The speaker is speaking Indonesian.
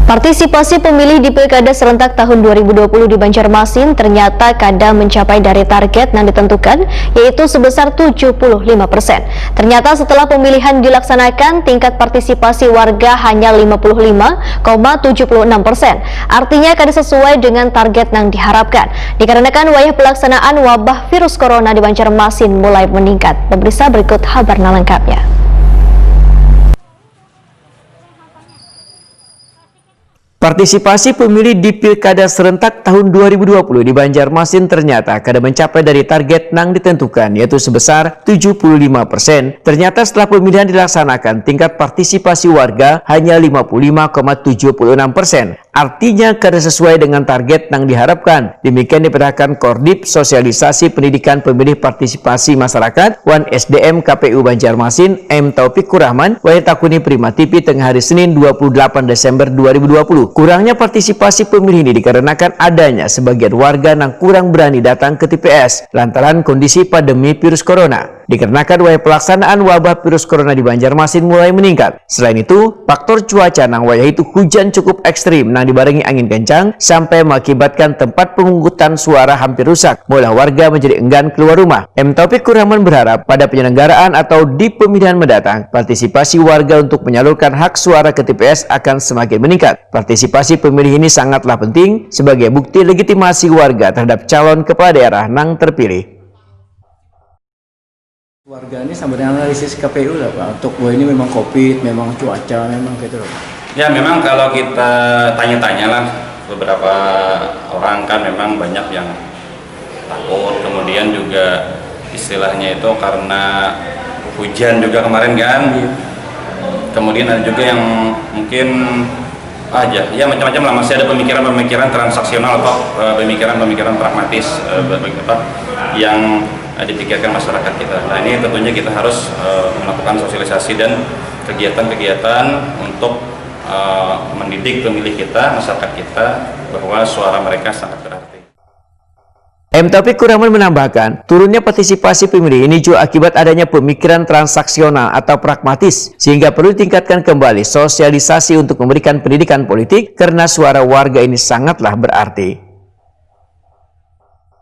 Partisipasi pemilih di Pilkada serentak tahun 2020 di Banjarmasin ternyata kadang mencapai dari target yang ditentukan, yaitu sebesar 75%. Ternyata setelah pemilihan dilaksanakan, tingkat partisipasi warga hanya 55,76%. Artinya kada sesuai dengan target yang diharapkan, dikarenakan wayah pelaksanaan wabah virus corona di Banjarmasin mulai meningkat. Pemirsa, berikut kabar lengkapnya. Partisipasi pemilih di Pilkada serentak tahun 2020 di Banjarmasin ternyata kada mencapai dari target yang ditentukan, yaitu sebesar 75%. Ternyata setelah pemilihan dilaksanakan, tingkat partisipasi warga hanya 55,76%. Artinya kada sesuai dengan target yang diharapkan. Demikian diperhatikan Koordip Sosialisasi Pendidikan Pemilih Partisipasi Masyarakat Wan SDM KPU Banjarmasin M. Taufikur Rahman waya takuni Prima TV tengah hari Senin 28 Desember 2020. Kurangnya partisipasi pemilih ini dikarenakan adanya sebagian warga yang kurang berani datang ke TPS lantaran kondisi pandemi virus corona. Dikarenakan wayah pelaksanaan wabah virus corona di Banjarmasin mulai meningkat. Selain itu, faktor cuaca nang wayah itu hujan cukup ekstrim nang dibarengi angin kencang sampai mengakibatkan tempat pemungutan suara hampir rusak. Mula warga menjadi enggan keluar rumah. M. Taufikur Rahman berharap pada penyelenggaraan atau di pemilihan mendatang, partisipasi warga untuk menyalurkan hak suara ke TPS akan semakin meningkat. Partisipasi pemilih ini sangatlah penting sebagai bukti legitimasi warga terhadap calon kepala daerah nang terpilih. Warga ini sampai dengan analisis KPU lah Pak, untuk bahwa ini memang COVID, memang cuaca, memang gitu loh. Ya memang kalau kita tanya-tanya lah, beberapa orang kan memang banyak yang takut, kemudian juga istilahnya itu karena hujan juga kemarin kan. Kemudian ada juga yang mungkin aja, ya macam-macam lah, masih ada pemikiran-pemikiran transaksional atau pemikiran-pemikiran pragmatis yang dipikirkan masyarakat kita. Nah ini tentunya kita harus melakukan sosialisasi dan kegiatan-kegiatan untuk mendidik pemilih kita, masyarakat kita, bahwa suara mereka sangat berarti. M. Taufikur Rahman menambahkan, turunnya partisipasi pemilih ini juga akibat adanya pemikiran transaksional atau pragmatis, sehingga perlu ditingkatkan kembali sosialisasi untuk memberikan pendidikan politik karena suara warga ini sangatlah berarti.